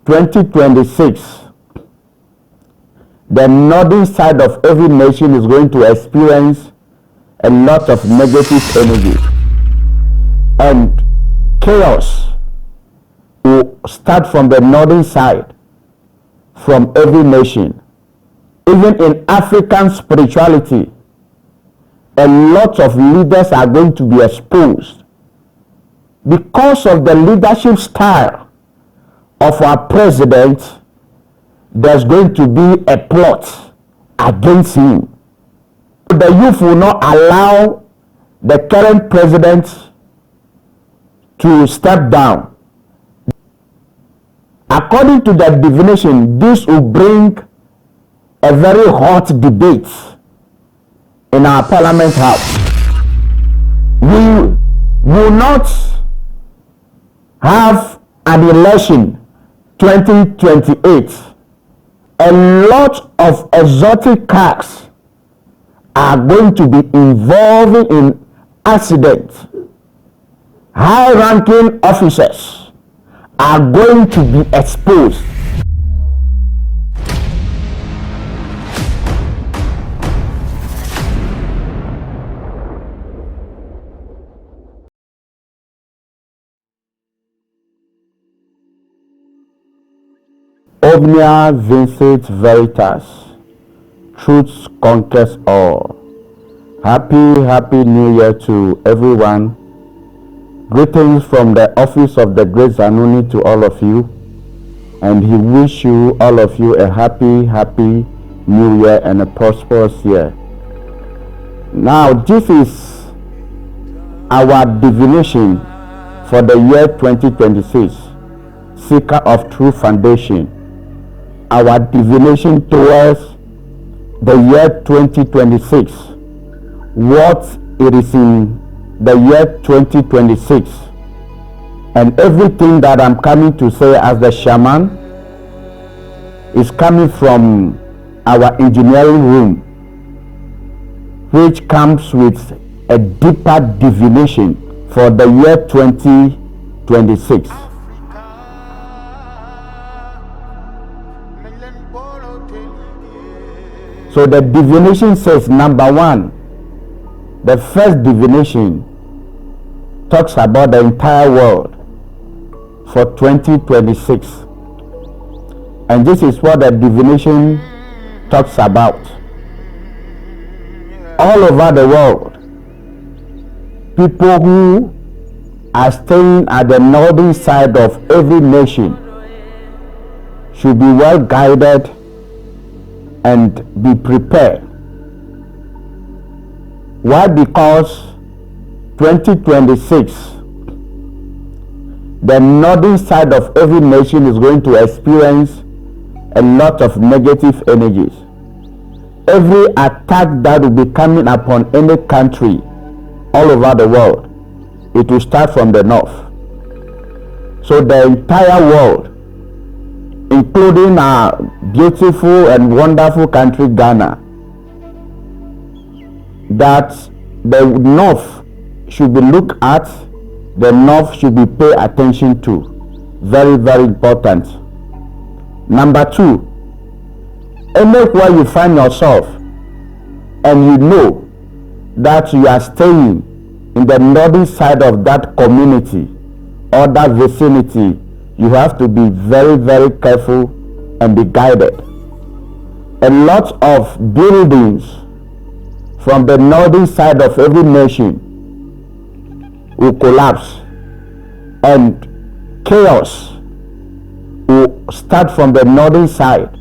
2026, the northern side of every nation is going to experience a lot of negative energy, and chaos will start from the northern side, from every nation. Even in African spirituality, a lot of leaders are going to be exposed because of the leadership style of our president. There's going to be a plot against him. The youth will not allow the current president to step down. According to the divination, this will bring a very hot debate in our parliament house. We will not have an election 2028. A lot of exotic cars are going to be involved in accidents. High-ranking officers are going to be exposed. Omnia vincit veritas, truth conquers all. Happy New Year to everyone. Greetings from the office of the Great Zanuni to all of you, and he wish you, all of you, a happy New Year and a prosperous year. Now, this is our divination for the year 2026, Seeker of True Foundation. Our divination towards the year 2026, what it is in the year 2026, and everything that I'm coming to say as the shaman is coming from our engineering room, which comes with a deeper divination for the year 2026. So the divination says, number one, the first divination talks about the entire world for 2026. And this is what the divination talks about. All over the world, people who are staying at the northern side of every nation should be well guided and be prepared. Why? Because 2026, the northern side of every nation is going to experience a lot of negative energies. Every attack that will be coming upon any country all over the world, it will start from the north. So the entire world, including our beautiful and wonderful country Ghana, that the north should be looked at, the north should be paid attention to. Very important. Number two, anywhere you find yourself and you know that you are staying in the northern side of that community or that vicinity, you have to be very careful and be guided. A lot of buildings from the northern side of every nation will collapse, and chaos will start from the northern side,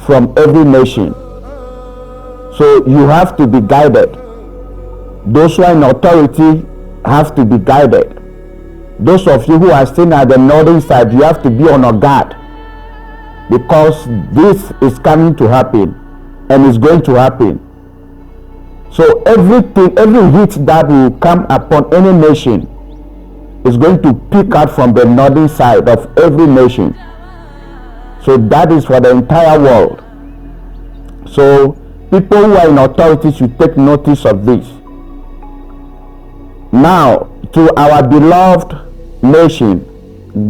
from every nation. So you have to be guided. Those who are in authority have to be guided. Those of you who are staying at the northern side, you have to be on your guard, because this is coming to happen and is going to happen. So everything, every hit that will come upon any nation is going to pick out from the northern side of every nation. So that is for the entire world. So people who are in authority should take notice of this. Now, to our beloved nation,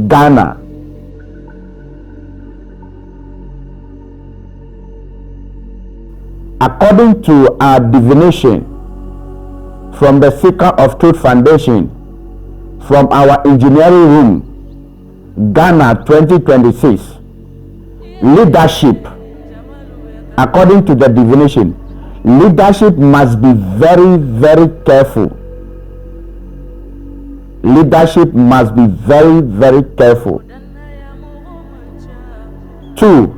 Ghana. according to our divination from the Seeker of Truth Foundation, from our engineering room, Ghana 2026, leadership, according to the divination, leadership must be very, very careful. Leadership must be very, very careful. 2,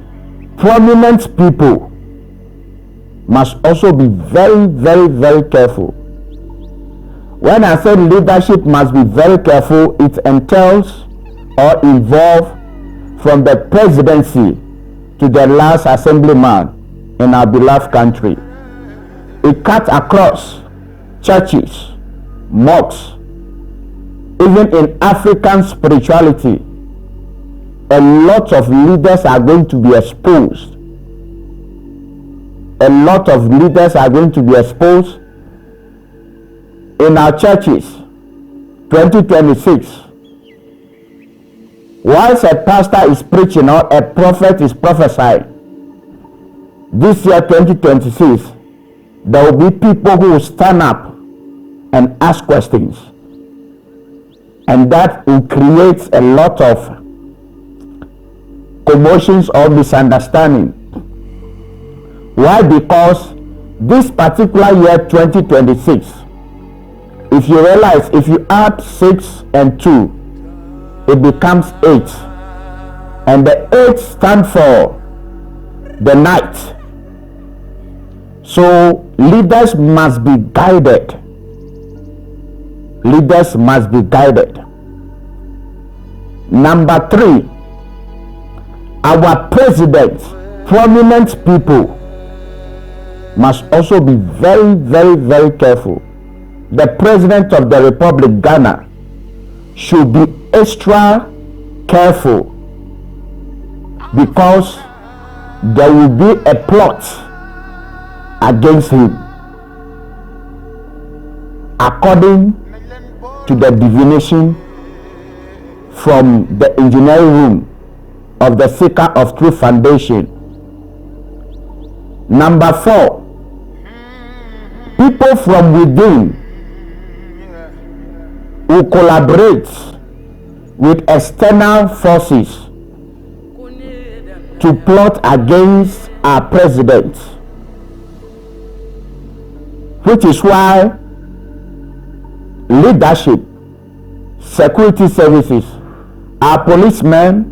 prominent people must also be very, very, very careful. When I say leadership must be very careful, it entails or involves from the presidency to the last assemblyman in our beloved country. It cuts across churches, mosques, even in African spirituality. A lot of leaders are going to be exposed. A lot of leaders are going to be exposed in our churches 2026. Once a pastor is preaching or a prophet is prophesying, this year 2026, there will be people who will stand up and ask questions, and that will create a lot of commotions or misunderstanding. Why? Because this particular year 2026, if you realize, if you add 6 and 2, it becomes 8, and the 8 stand for the night. So leaders must be guided. Leaders must be guided. Number 3, our presidents, prominent people, must also be very, very, very careful. The president of the Republic, Ghana, should be extra careful, because there will be a plot against him, according to the divination from the engineering room of the Seeker of Truth Foundation. Number 4, people from within who collaborate with external forces to plot against our president, which is why leadership, security services, our policemen,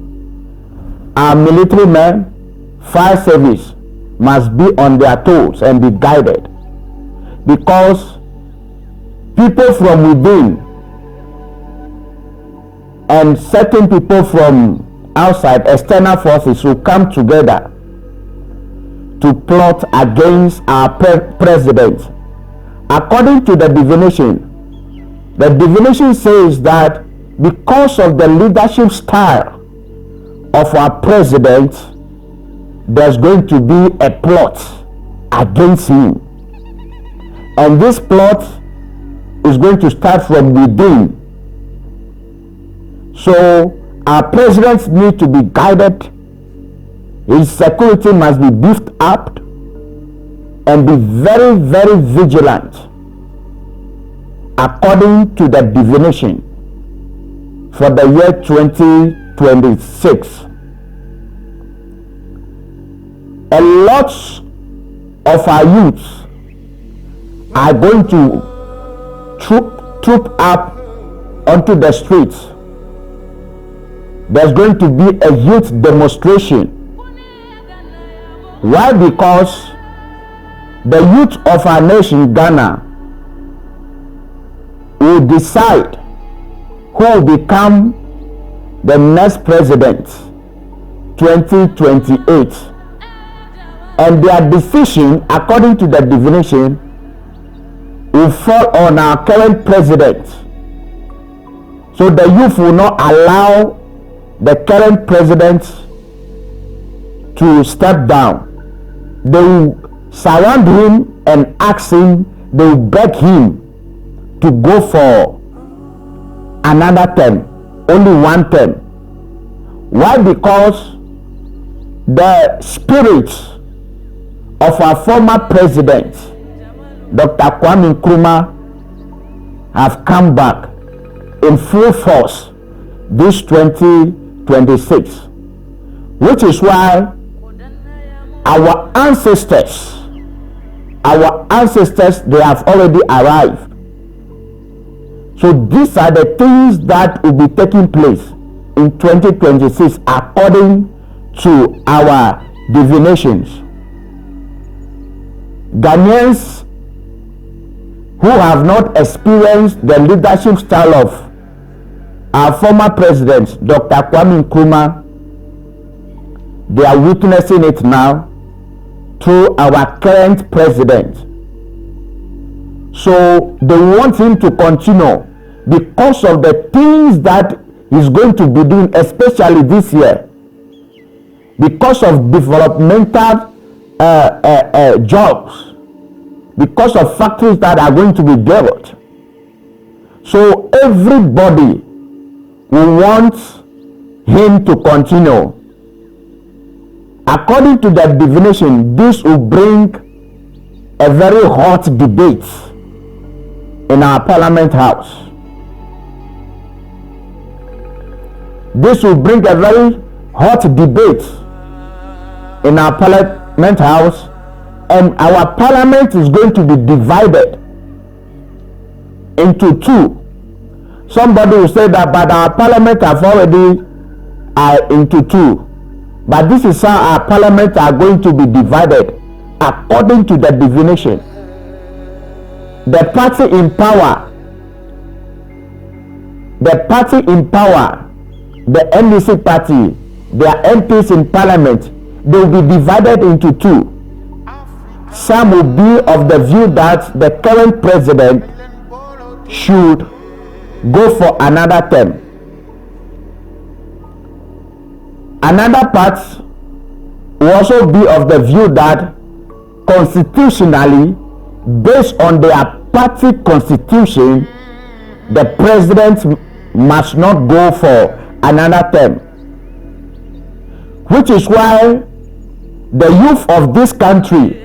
our military men, fire service must be on their toes and be guided, because people from within and certain people from outside, external forces, will come together to plot against our president. According to the divination says that because of the leadership style of our president, there's going to be a plot against him, and this plot is going to start from within. So our presidents need to be guided. His security must be beefed up and be very, very vigilant, according to the divination for the year 2026. A lot of our youths are going to troop up onto the streets. There's going to be a youth demonstration. Why? Because the youth of our nation, Ghana, will decide who will become the next president 2028, and their decision, according to the divination, will fall on our current president. So the youth will not allow the current president to step down. They will surround him and ask him, they will beg him to go for another term, only one term. Why? Because the spirit of our former president, Dr. Kwame Nkrumah, have come back in full force this 2026, which is why our ancestors, they have already arrived. So these are the things that will be taking place in 2026 according to our divinations. Ghanaians who have not experienced the leadership style of our former president, Dr. Kwame Nkrumah, they are witnessing it now through our current president. So they want him to continue because of the things that he's going to be doing, especially this year, because of developmental jobs, because of factories that are going to be built. So everybody will want him to continue. According to the divination, this will bring a very hot debate in our parliament house. This will bring a very hot debate in our parliament house, and our parliament is going to be divided into two. Somebody will say that, but our parliament have already into two. But this is how our parliament are going to be divided according to the divination. The party in power, the NDC party, their MPs in parliament, they will be divided into two. Some will be of the view that the current president should go for another term. Another part will also be of the view that constitutionally, based on their party constitution, the president must not go for another term. Which is why the youth of this country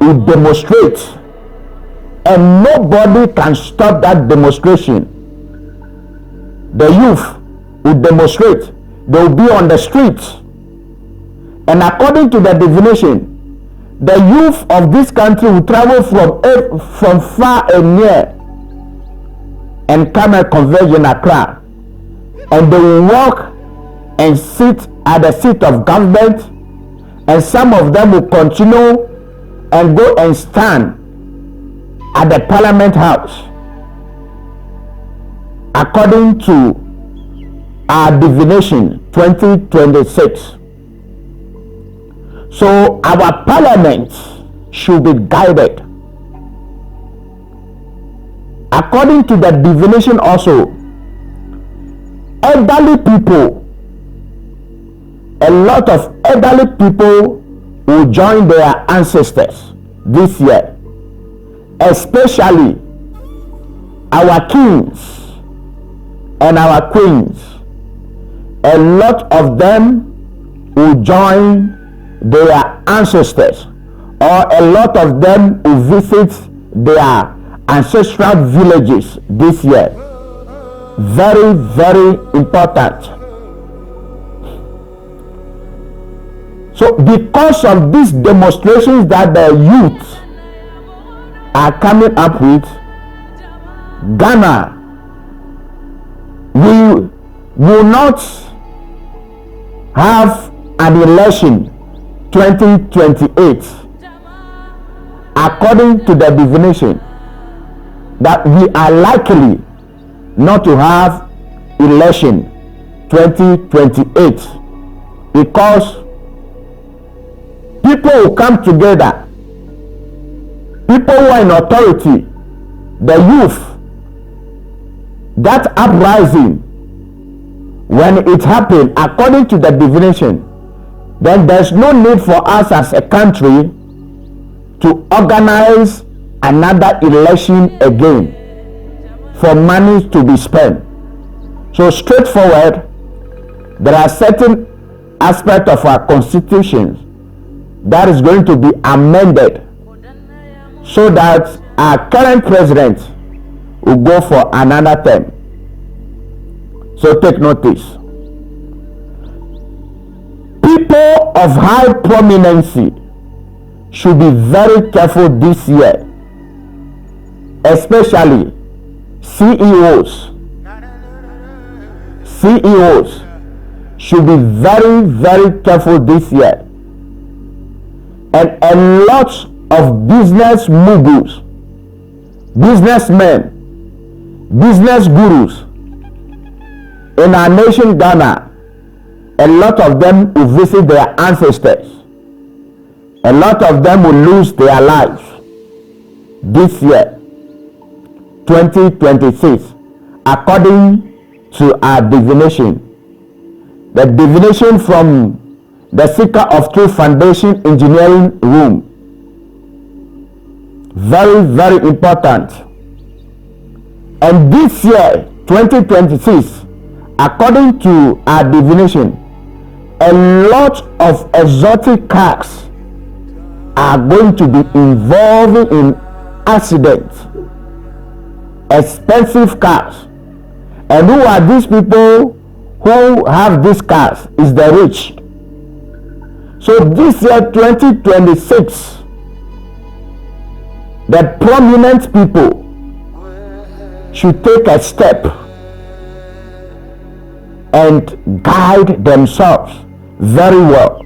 will demonstrate, and nobody can stop that demonstration. The youth will demonstrate. They will be on the streets, and according to the divination, the youth of this country will travel from far and near and come and converge in Accra, and they will walk and sit at the seat of government, and some of them will continue and go and stand at the parliament house according to our divination 2026. So our parliament should be guided according to the divination. Also, elderly people, a lot of elderly people will join their ancestors this year, especially our kings and our queens. A lot of them will join their ancestors, or a lot of them will visit their ancestral villages this year. Very, very important. So because of these demonstrations that the youth are coming up with, Ghana will not have an election 2028 according to the divination, that we are likely not to have election 2028 because people will come together, people who are in authority, the youth. That uprising, when it happened according to the divination, then there's no need for us as a country to organize another election again for money to be spent. So straightforward, there are certain aspects of our constitutions that is going to be amended so that our current president will go for another term. So take notice. People of high prominence should be very careful this year, especially CEOs. CEOs should be very, very careful this year. And a lot of business moguls, businessmen, business gurus in our nation Ghana, a lot of them will visit their ancestors. A lot of them will lose their lives this year, 2026, according to our divination. The divination from the Seeker of Truth Foundation Engineering Room. Very, very important. And this year, 2026, according to our divination, a lot of exotic cars are going to be involved in accidents. Expensive cars. And who are these people who have these cars? Is the rich. So this year, 2026, the prominent people should take a step and guide themselves very well.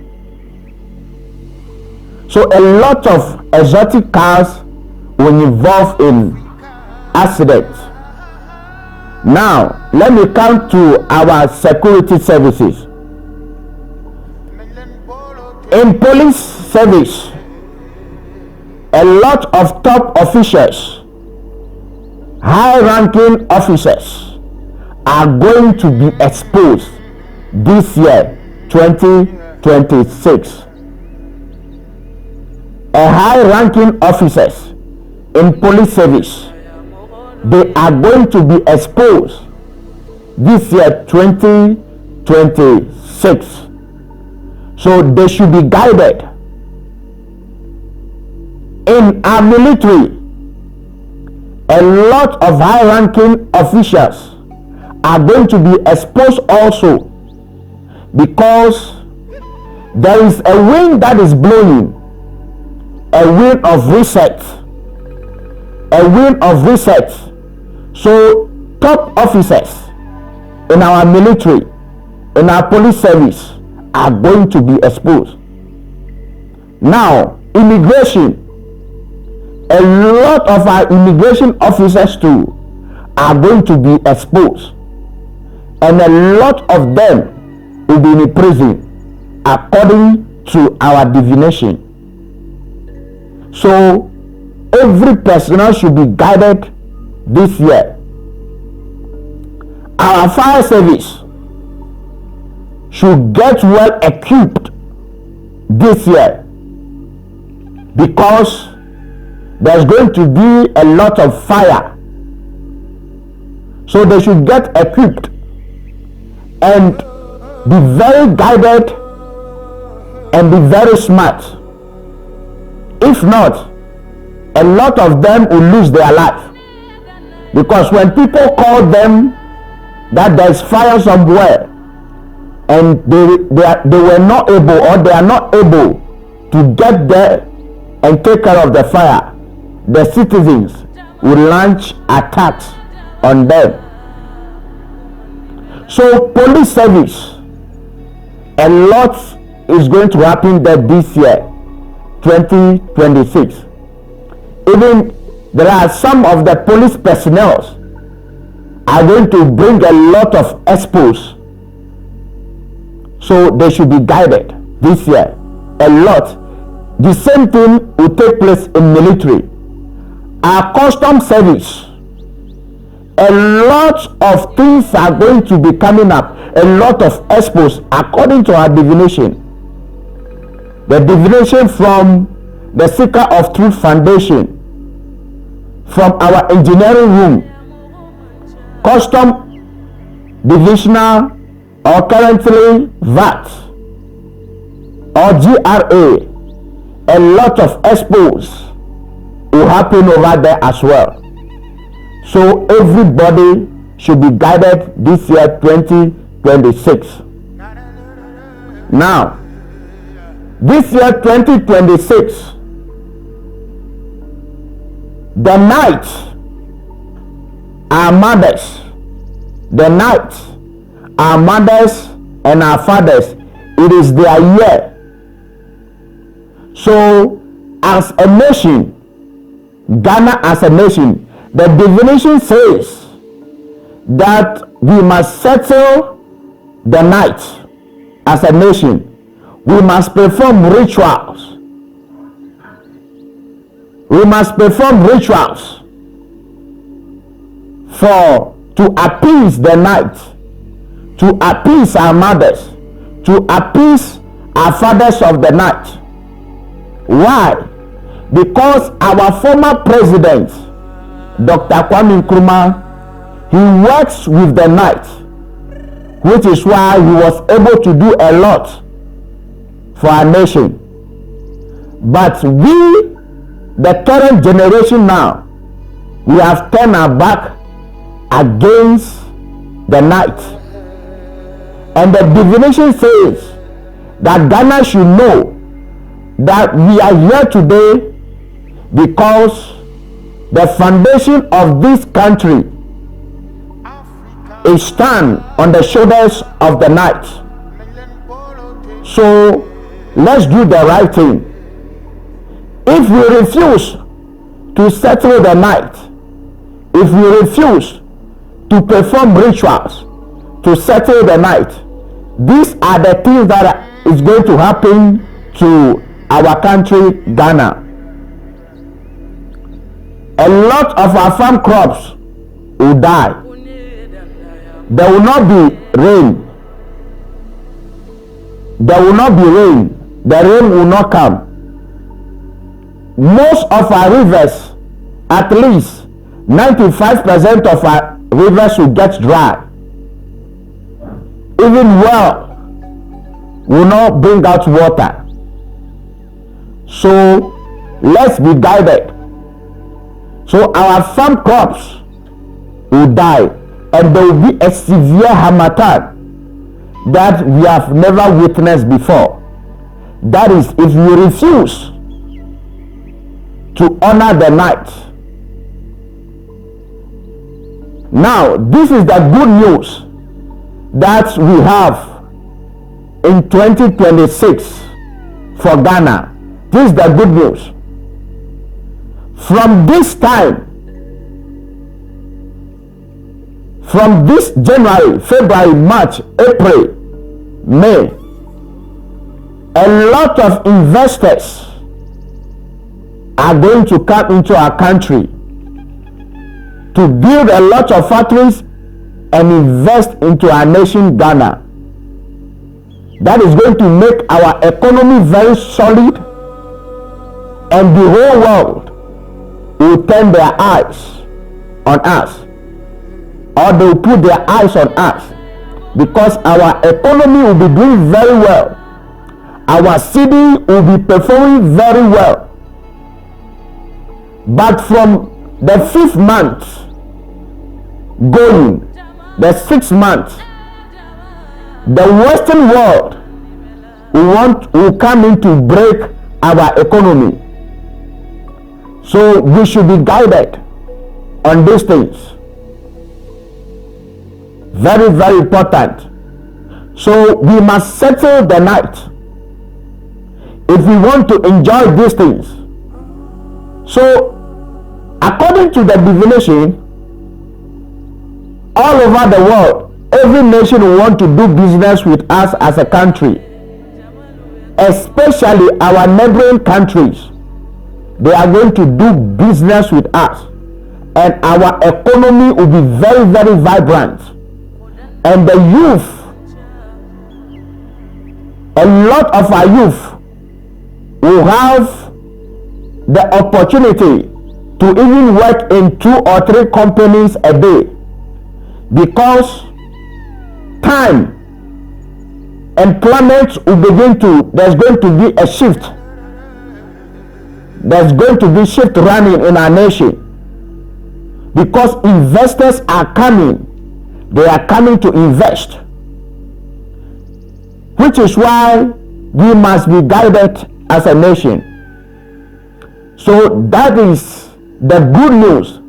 So a lot of exotic cars will involve in accidents. Now, let me come to our security services. In police service, a lot of top officials, high-ranking officers are going to be exposed this year, 2026. A high-ranking officers in police service, they are going to be exposed this year, 2026. So they should be guided. In our military, a lot of high-ranking officials are going to be exposed also, because there is a wind that is blowing, a wind of reset, a wind of reset. So top officers in our military, in our police service, are going to be exposed. Now, immigration, a lot of our immigration officers too are going to be exposed, and a lot of them will be in prison according to our divination. So every personnel should be guided this year. Our fire service should get well equipped this year, because there's going to be a lot of fire. So they should get equipped and be very guided and be very smart. If not, a lot of them will lose their life, because when people call them that there's fire somewhere and they were not able, or they are not able to get there and take care of the fire, the citizens will launch attacks on them. So police service, a lot is going to happen there this year, 2026. Even there are some of the police personnel are going to bring a lot of expos. So they should be guided this year. A lot. The same thing will take place in military. Our custom service, a lot of things are going to be coming up. A lot of expos according to our divination. The divination from the Seeker of Truth Foundation, from our engineering room, custom, divisional, or currently VAT or GRA, a lot of expos will happen over there as well. So everybody should be guided this year 2026. Now, this year 2026, the night our mothers, the night our mothers and our fathers, it is their year. So as a nation, Ghana as a nation, the divination says that we must settle the night as a nation. We must perform rituals. We must perform rituals to appease the night, to appease our mothers, to appease our fathers of the night. Why? Because our former president, Dr. Kwame Nkrumah, he works with the night, which is why he was able to do a lot for our nation. But we, the current generation now, we have turned our back against the night. And the divination says that Ghana should know that we are here today because the foundation of this country is stand on the shoulders of the night. So let's do the right thing. If we refuse to settle the night, if we refuse to perform rituals to settle the night, these are the things that is going to happen to our country, Ghana. A lot of our farm crops will die. There will not be rain. There will not be rain. The rain will not come. Most of our rivers, at least 95% of our rivers will get dry. Even well will not bring out water. So let's be guided. So our farm crops will die, and there will be a severe harmattan that we have never witnessed before. That is, if we refuse to honor the night. Now, this is the good news that we have in 2026 for Ghana. This is the good news. From this time, from this January, February, March, April, May, a lot of investors are going to come into our country to build a lot of factories and invest into our nation, Ghana. That is going to make our economy very solid, and the whole world will turn their eyes on us, or they will put their eyes on us, because our economy will be doing very well. Our city will be performing very well. But from the 5th month going, the 6th month, the Western world will come in to break our economy. So we should be guided on these things. Very, very important. So we must settle the night if we want to enjoy these things. So according to the divination, all over the world, every nation will want to do business with us as a country, especially our neighboring countries. They are going to do business with us, and our economy will be very, very vibrant. And the youth, a lot of our youth will have the opportunity to even work in 2 or 3 companies a day, because time, employment will begin to, there's going to be a shift there's going to be shift running in our nation, because investors are coming. They are coming to invest, which is why we must be guided as a nation. So that is the good news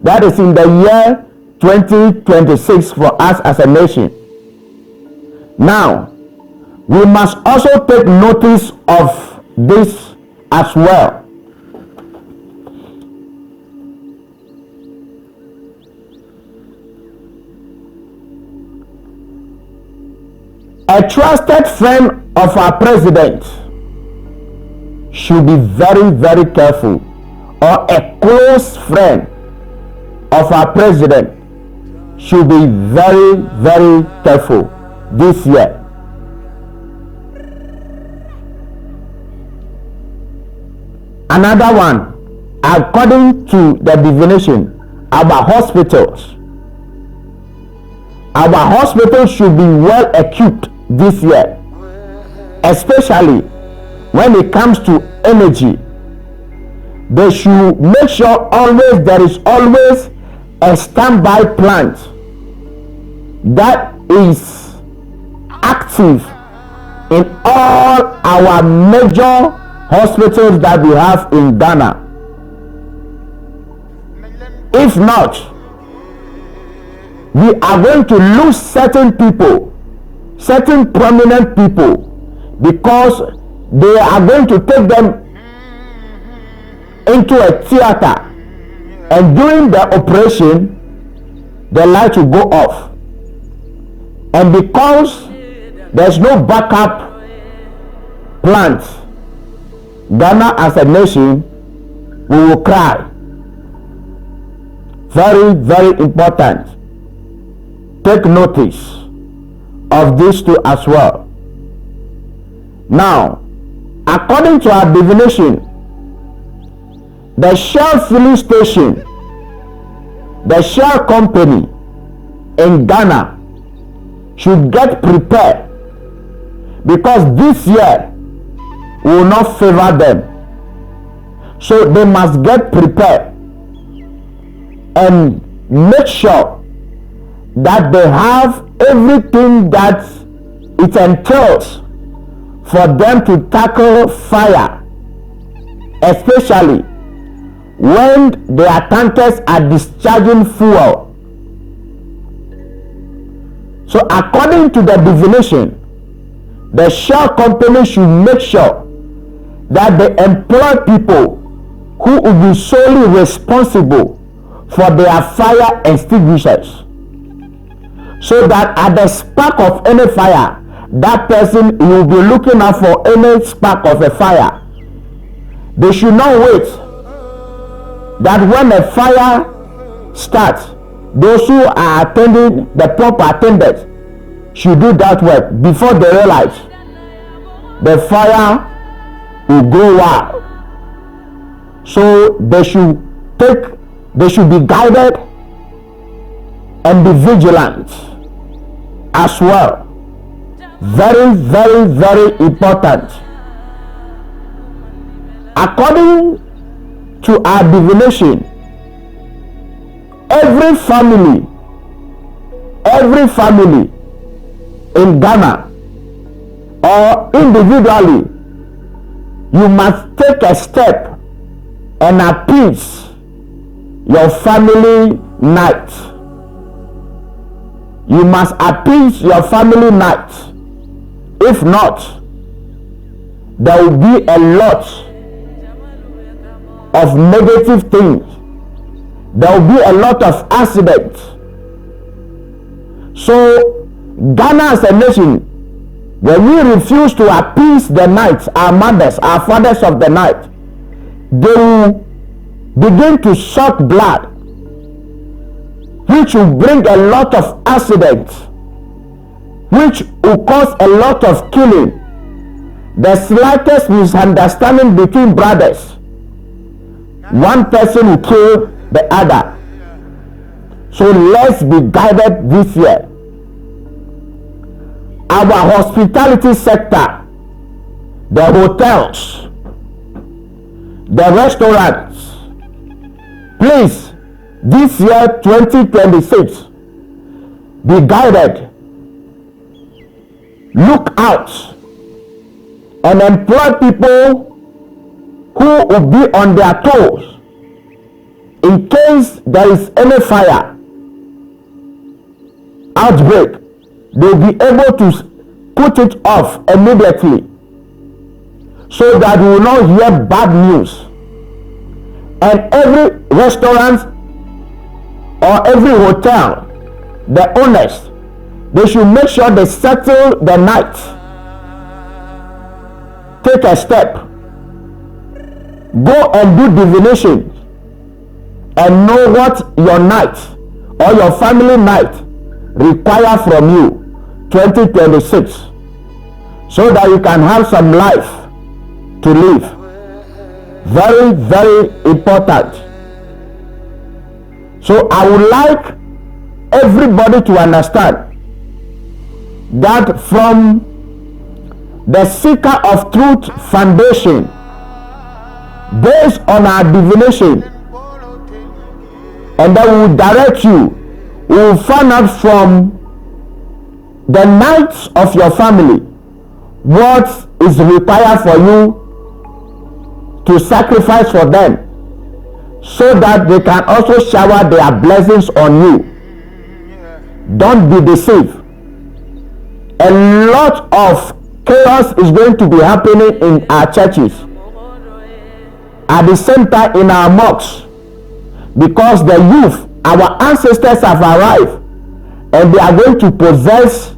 that is in the year 2026 for us as a nation. Now, we must also take notice of this as well. A trusted friend of our president should be very, very careful, or a close friend of our president should be very, very careful this year. Another one, according to the divination, our hospitals should be well equipped this year, especially when it comes to energy. They should make sure there is always a standby plant that is active in all our major hospitals that we have in Ghana. If not, we are going to lose certain people, certain prominent people, because they are going to take them into a theater, and during the operation the light will go off, and because there's no backup plant, Ghana as a nation, we will cry. Very, very important. Take notice of these two as well. Now, according to our divination, the Shell filling station, the Shell company in Ghana should get prepared, because this year will not favor them. So they must get prepared and make sure that they have everything that it entails for them to tackle fire, especially when their tankers are discharging fuel. So according to the divination, the Shell company should make sure that they employ people who will be solely responsible for their fire extinguishers, so that at the spark of any fire, that person will be looking out for any spark of a fire. They should not wait that when a fire starts, those who are attending, the proper attendants, should do that work before they realize the fire will go wild. So they should be guided and be vigilant as well. Very, very, very important. According to our divination, every family in Ghana, or individually, you must take a step and appease your family night. You must appease your family night. If not, there will be a lot of negative things. There will be a lot of accidents. So Ghana as a nation, when we refuse to appease the night, our mothers, our fathers of the night, they will begin to suck blood, which will bring a lot of accidents, which will cause a lot of killing. The slightest misunderstanding between brothers, one person will kill the other. So let's be guided this year. Our hospitality sector, the hotels, the restaurants. Please, this year 2026, be guided. Look out and employ people who will be on their toes in case there is any fire outbreak. They'll be able to put it off immediately so that we will not hear bad news. And every restaurant or every hotel, the owners, they should make sure they settle the night. Take a step. Go and do divination and know what your night or your family night require from you 2026, so that you can have some life to live. Very, very important. So I would like everybody to understand that from the Seeker of Truth Foundation, based on our divination, and then we will direct you, we will find out from the nights of your family what is required for you to sacrifice for them, so that they can also shower their blessings on you. Don't be deceived. A lot of chaos is going to be happening in our churches, at the same time in our mosques, because the youth, our ancestors, have arrived and they are going to possess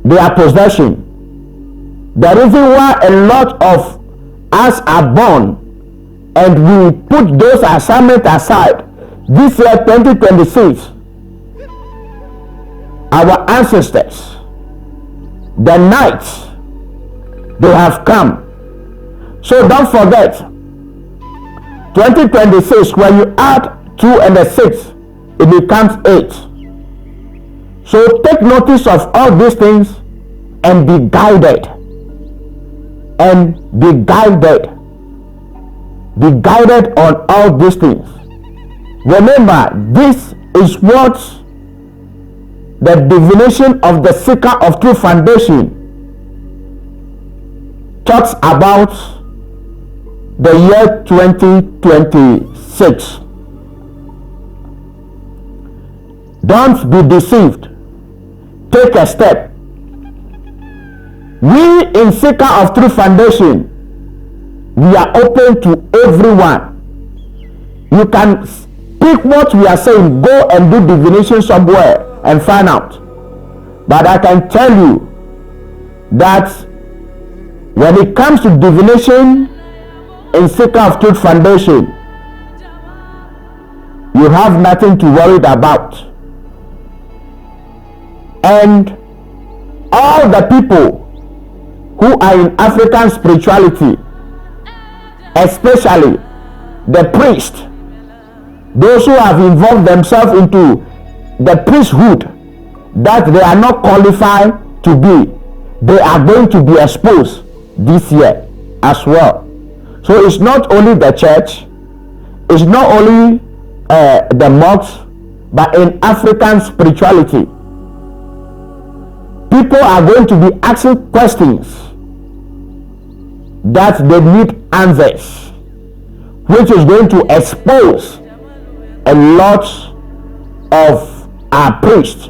their possession. The reason why a lot of us are born and we put those assignments aside this year 2026, our ancestors, the nights, they have come. So don't forget, 2026, when you add 2 and 6, it becomes 8. So take notice of all these things and be guided. And be guided. Be guided on all these things. Remember, this is what the divination of the Seeker of Truth Foundation talks about the year 2026. Don't be deceived. Take a step. We in Seeker of Truth Foundation, we are open to everyone. You can pick what we are saying, go and do divination somewhere and find out. But I can tell you that when it comes to divination in Seeker of Truth Foundation, you have nothing to worry about. And all the people who are in African spirituality, especially the priests, those who have involved themselves into the priesthood that they are not qualified to be, they are going to be exposed this year as well. So it's not only the church, it's not only the mosques, but in African spirituality, people are going to be asking questions that they need answers, which is going to expose a lot of our priests,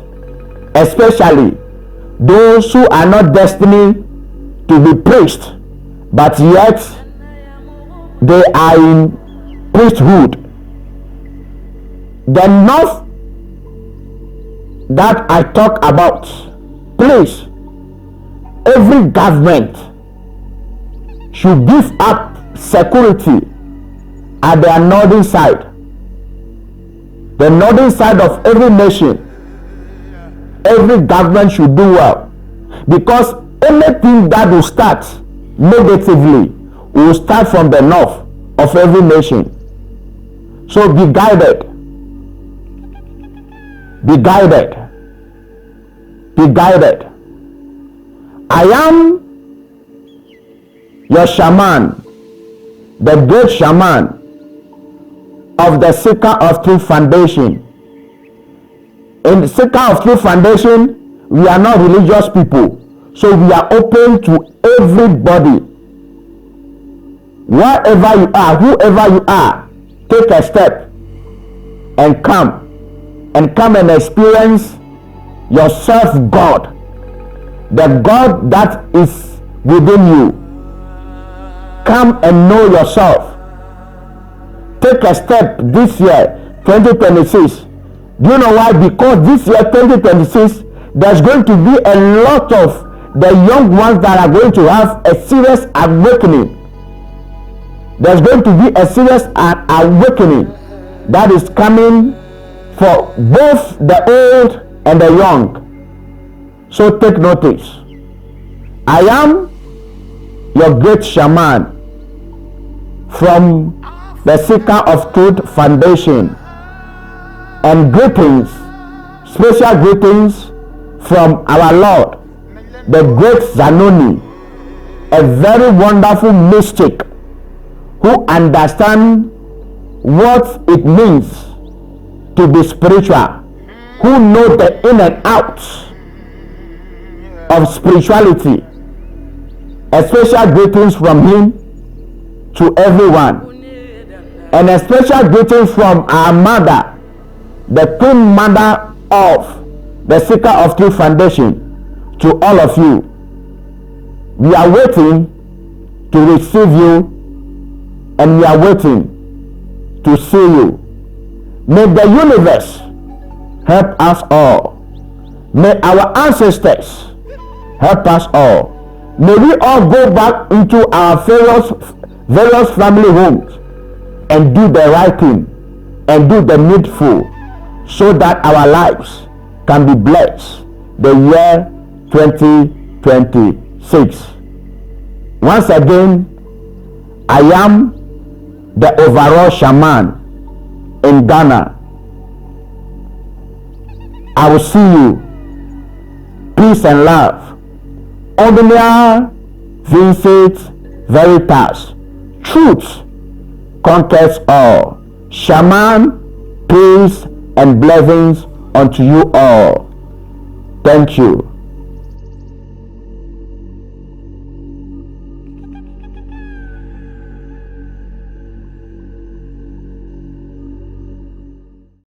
especially those who are not destined to be priests, but yet they are in priesthood. The north that I talk about, please, every government should give up security at their northern side. The northern side of every nation, every government should do well, because anything that will start negatively will start from the north of every nation. So be guided. Be guided. Be guided. I am your shaman, the great shaman of the Seeker of Truth Foundation. In the Seeker of Truth Foundation, we are not religious people, so we are open to everybody. Wherever you are, whoever you are, take a step and come and experience yourself, God, the God that is within you. Come and know yourself. Take a step this year, 2026. Do you know why? Because this year, 2026, there's going to be a lot of the young ones that are going to have a serious awakening. There's going to be a serious awakening that is coming for both the old and the young. So take notice. I am your great shaman from the Seeker of Truth Foundation, and greetings, special greetings from our Lord, the great Zanoni, a very wonderful mystic who understands what it means to be spiritual, who knows the in and outs of spirituality. A special greetings from him to everyone, and a special greeting from our mother, the Queen Mother of the Seeker of Truth Foundation, to all of you. We are waiting to receive you, and we are waiting to see you. May the universe help us all. May our ancestors help us all. May we all go back into our various family homes and do the right thing and do the needful, so that our lives can be blessed the year 2026. Once again, I am the overall shaman in Ghana. I will see you. Peace and love. Omnia Vincit Veritas. Truth conquers all. Shaman, peace and blessings unto you all. Thank you.